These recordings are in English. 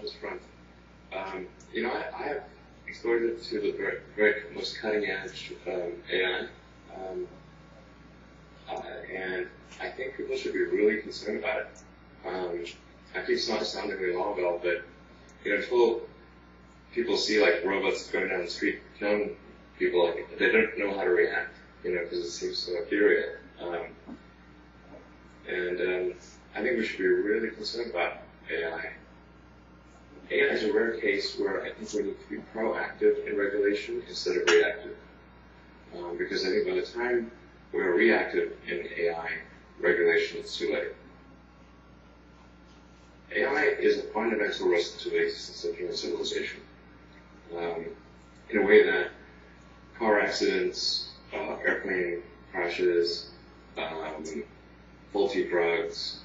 weapons front, I have exposure to the very most cutting edge AI, and I think people should be really concerned about it. I keep sounding the alarm bell, but until people see like robots going down the street killing people, like they don't know how to react, because it seems so infuriating. And I think we should be really concerned about AI. AI is a rare case where I think we need to be proactive in regulation instead of reactive. Because I think by the time we're reactive in AI regulation, it's too late. AI is a fundamental risk to the existence of human civilization. In a way that car accidents, airplane crashes, faulty drugs,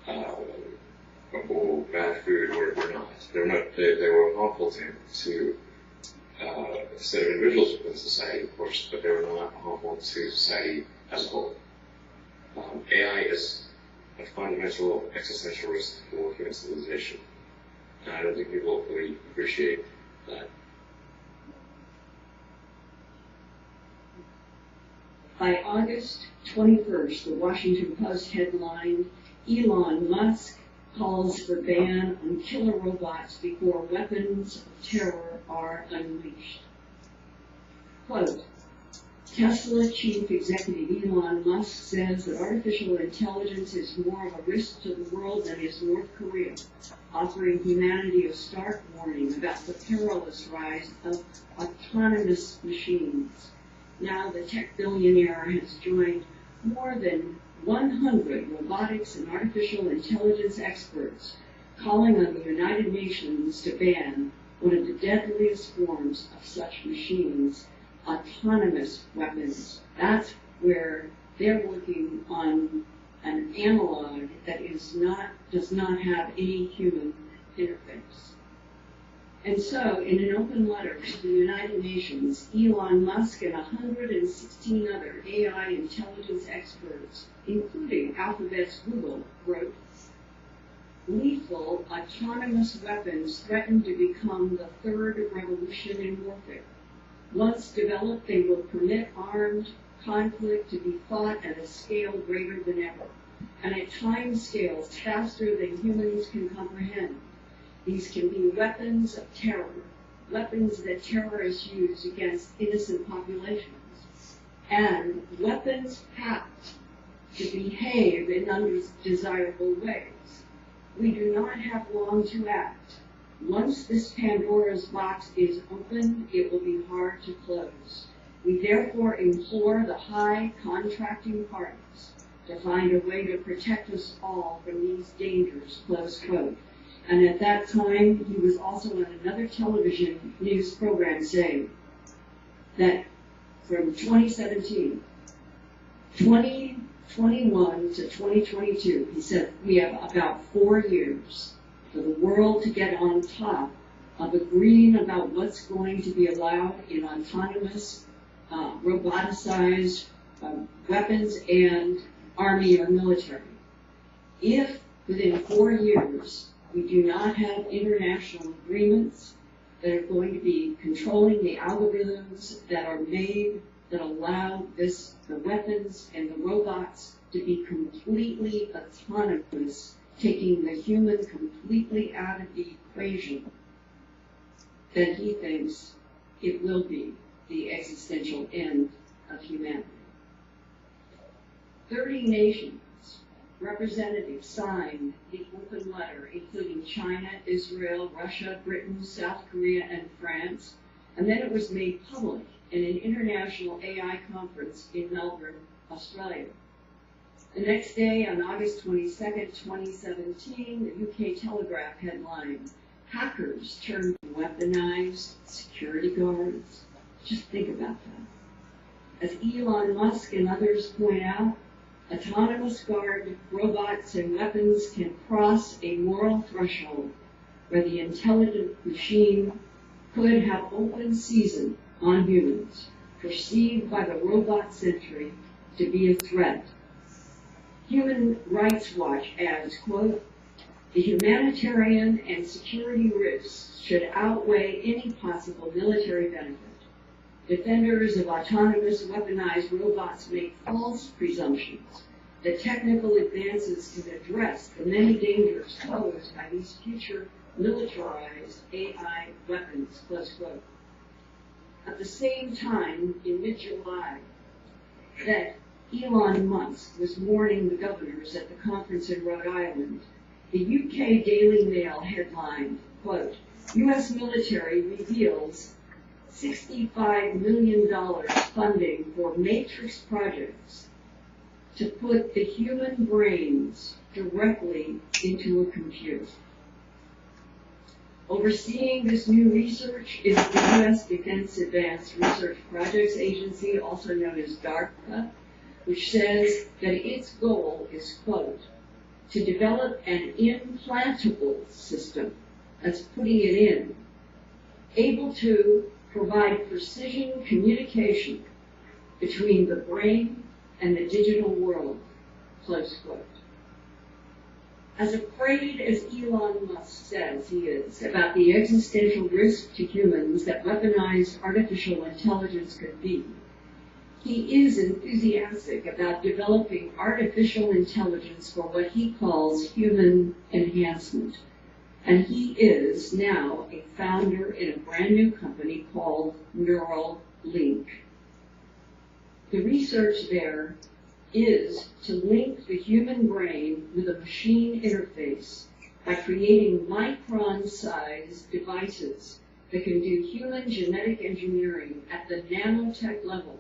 or bad food were not. They were harmful to a set of individuals within society, of course, but they were not harmful to society as a whole. AI is a fundamental existential risk for human civilization, and I don't think people fully appreciate that. By August 21st, the Washington Post headlined, "Elon Musk calls for ban on killer robots before weapons of terror are unleashed." Quote, Tesla chief executive Elon Musk says that artificial intelligence is more of a risk to the world than is North Korea, offering humanity a stark warning about the perilous rise of autonomous machines. Now the tech billionaire has joined more than 100 robotics and artificial intelligence experts, calling on the United Nations to ban one of the deadliest forms of such machines, autonomous weapons. That's where they're working on an analog that does not have any human interface. And so, in an open letter to the United Nations, Elon Musk and 116 other AI intelligence experts, including Alphabet's Google, wrote, "Lethal autonomous weapons threaten to become the third revolution in warfare. Once developed, they will permit armed conflict to be fought at a scale greater than ever, and at time scales faster than humans can comprehend. These can be weapons of terror, weapons that terrorists use against innocent populations, and weapons packed to behave in undesirable ways. We do not have long to act. Once this Pandora's box is opened, it will be hard to close. We therefore implore the high contracting parties to find a way to protect us all from these dangers," close quote. And at that time, he was also on another television news program saying that from 2017, 2021 to 2022, he said, we have about 4 years for the world to get on top of agreeing about what's going to be allowed in autonomous, roboticized weapons and army or military. If within 4 years we do not have international agreements that are going to be controlling the algorithms that are made that allow the weapons and the robots to be completely autonomous, taking the human completely out of the equation, then he thinks it will be the existential end of humanity. 30 nations representatives signed the open letter, including China, Israel, Russia, Britain, South Korea, and France, and then it was made public in an international AI conference in Melbourne, Australia. The next day, on August 22nd, 2017, the UK Telegraph headline, "Hackers turn weaponized security guards." Just think about that. As Elon Musk and others point out, autonomous guard robots and weapons can cross a moral threshold where the intelligent machine could have open season on humans, perceived by the robot century to be a threat. Human Rights Watch adds, quote, The humanitarian and security risks should outweigh any possible military benefit. Defenders of autonomous weaponized robots make false presumptions that technical advances can address the many dangers posed by these future militarized AI weapons, close quote. At the same time, in mid-July, that Elon Musk was warning the governors at the conference in Rhode Island, the UK Daily Mail headlined, quote, U.S. military reveals $65 million funding for matrix projects to put the human brains directly into a computer. Overseeing this new research is the U.S. Defense Advanced Research Projects Agency, also known as DARPA, which says that its goal is, quote, to develop an implantable system, that's putting it in, able to provide precision communication between the brain and the digital world, close quote. As afraid as Elon Musk says he is about the existential risk to humans that weaponized artificial intelligence could be, he is enthusiastic about developing artificial intelligence for what he calls human enhancement. And he is now a founder in a brand new company called Neuralink. The research there is to link the human brain with a machine interface by creating micron-sized devices that can do human genetic engineering at the nanotech level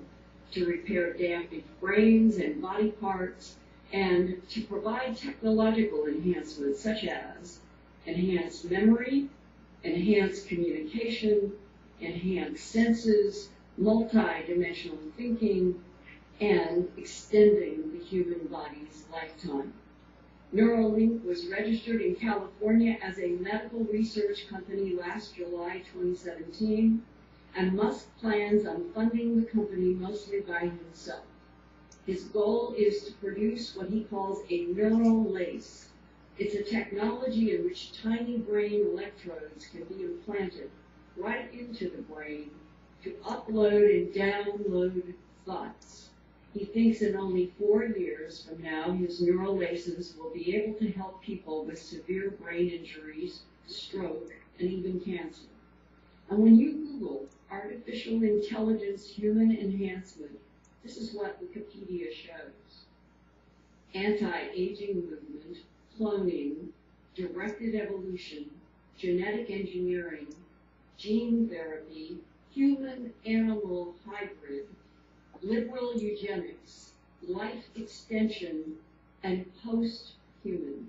to repair damaged brains and body parts, and to provide technological enhancements such as enhanced memory, enhanced communication, enhanced senses, multi-dimensional thinking, and extending the human body's lifetime. Neuralink was registered in California as a medical research company last July 2017, and Musk plans on funding the company mostly by himself. His goal is to produce what he calls a neural lace. It's a technology in which tiny brain electrodes can be implanted right into the brain to upload and download thoughts. He thinks in only 4 years from now, his neural laces will be able to help people with severe brain injuries, stroke, and even cancer. And when you Google artificial intelligence human enhancement, this is what Wikipedia shows. Anti-aging movement, cloning, directed evolution, genetic engineering, gene therapy, human-animal hybrid, liberal eugenics, life extension, and post-human.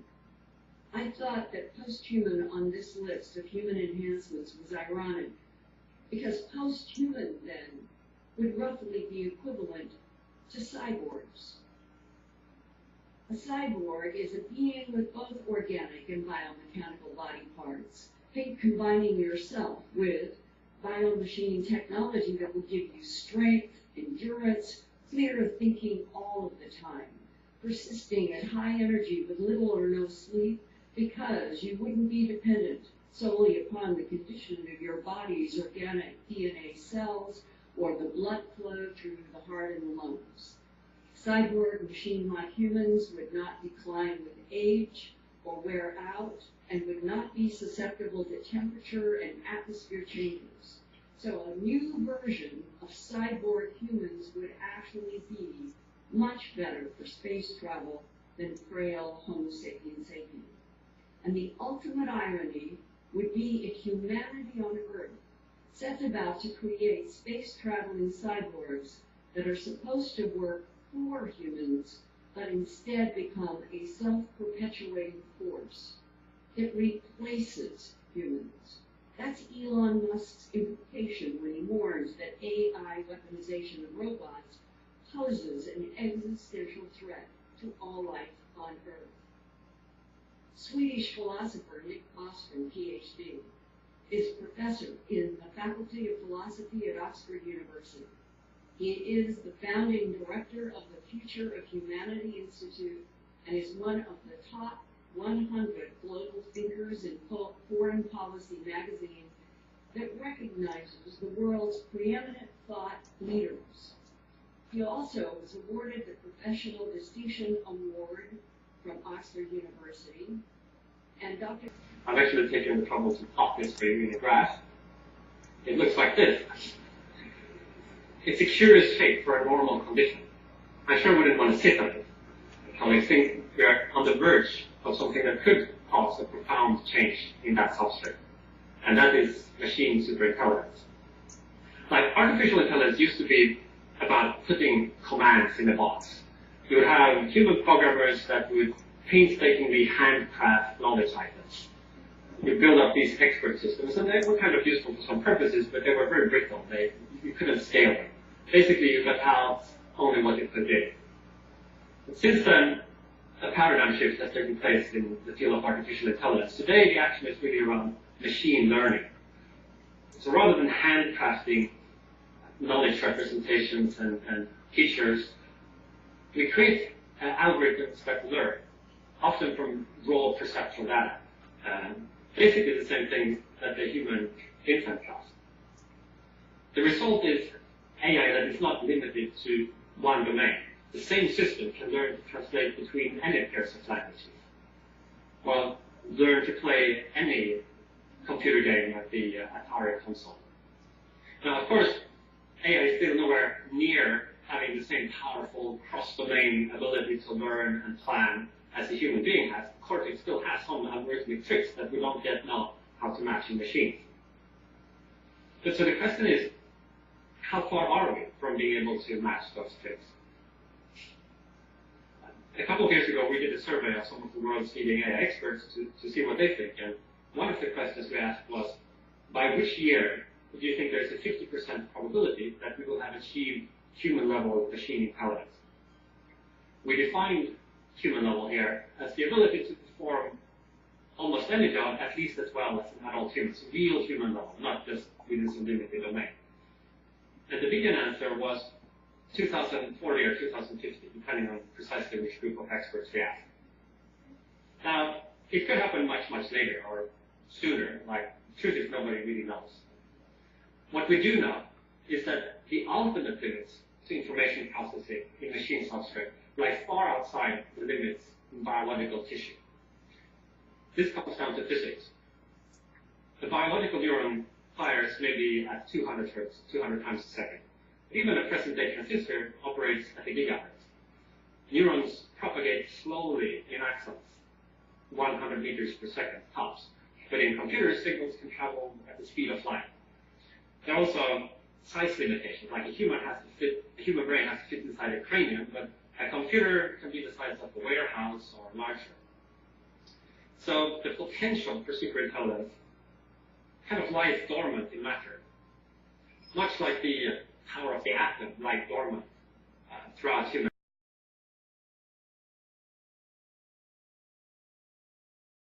I thought that post-human on this list of human enhancements was ironic, because post-human then would roughly be equivalent to cyborgs. A cyborg is a being with both organic and biomechanical body parts. Think combining yourself with biomachine technology that will give you strength, endurance, clear thinking all of the time, persisting at high energy with little or no sleep, because you wouldn't be dependent solely upon the condition of your body's organic DNA cells or the blood flow through the heart and the lungs. Cyborg machine-like humans would not decline with age or wear out, and would not be susceptible to temperature and atmosphere changes. So a new version of cyborg humans would actually be much better for space travel than frail Homo sapiens sapiens. And the ultimate irony would be if humanity on Earth sets about to create space-traveling cyborgs that are supposed to work for humans, but instead become a self-perpetuating force that replaces humans. That's Elon Musk's implication when he warns that AI weaponization of robots poses an existential threat to all life on Earth. Swedish philosopher Nick Bostrom, PhD, is professor in the Faculty of Philosophy at Oxford University. He is the founding director of the Future of Humanity Institute and is one of the top 100 global thinkers in Foreign Policy magazine that recognizes the world's preeminent thought leaders. He also was awarded the Professional Distinction Award from Oxford University. And Dr. I've actually taken the trouble to plot this for you in a graph. It looks like this. It's a curious shape for a normal condition. I sure wouldn't want to sit on it. I think we are on the verge of something that could cause a profound change in that substrate. And that is machine superintelligence. Like, artificial intelligence used to be about putting commands in a box. You would have human programmers that would painstakingly handcraft knowledge items. You build up these expert systems, and they were kind of useful for some purposes, but they were very brittle. You couldn't scale them. Basically, you got out only what it could do. But since then, a paradigm shift has taken place in the field of artificial intelligence. Today, the action is really around machine learning. So rather than handcrafting knowledge representations and features, we create algorithms that learn, often from raw perceptual data. Basically the same thing that the human infant does. The result is AI that is not limited to one domain. The same system can learn to translate between any pairs of languages, or learn to play any computer game at the Atari console. Now, of course, AI is still nowhere near having the same powerful cross-domain ability to learn and plan as a human being has. Of course, it still has some algorithmic tricks that we don't yet know how to match in machines. But so the question is, how far are we from being able to match those tricks? A couple of years ago, we did a survey of some of the world's leading AI experts to see what they think. And one of the questions we asked was, by which year do you think there's a 50% probability that we will have achieved human-level machine intelligence? We defined human level here as the ability to perform almost any job at least as well as an adult human. So real human level, not just within some limited domain. And the vegan answer was 2040 or 2050, depending on precisely which group of experts we asked. Now, it could happen much, much later or sooner. Like, the truth is nobody really knows. What we do know is that the ultimate limits to information processing in machine substrate lie far outside the limits in biological tissue. This comes down to physics. The biological neuron fires maybe at 200 hertz, 200 times a second. Even a present-day transistor operates at a gigahertz. Neurons propagate slowly in axons, 100 meters per second tops. But in computers, signals can travel at the speed of light. There are also size limitations, like a human brain has to fit inside a cranium, but a computer can be the size of a warehouse or larger. So the potential for superintelligence kind of lies dormant in matter, much like the power of the atom lies dormant throughout human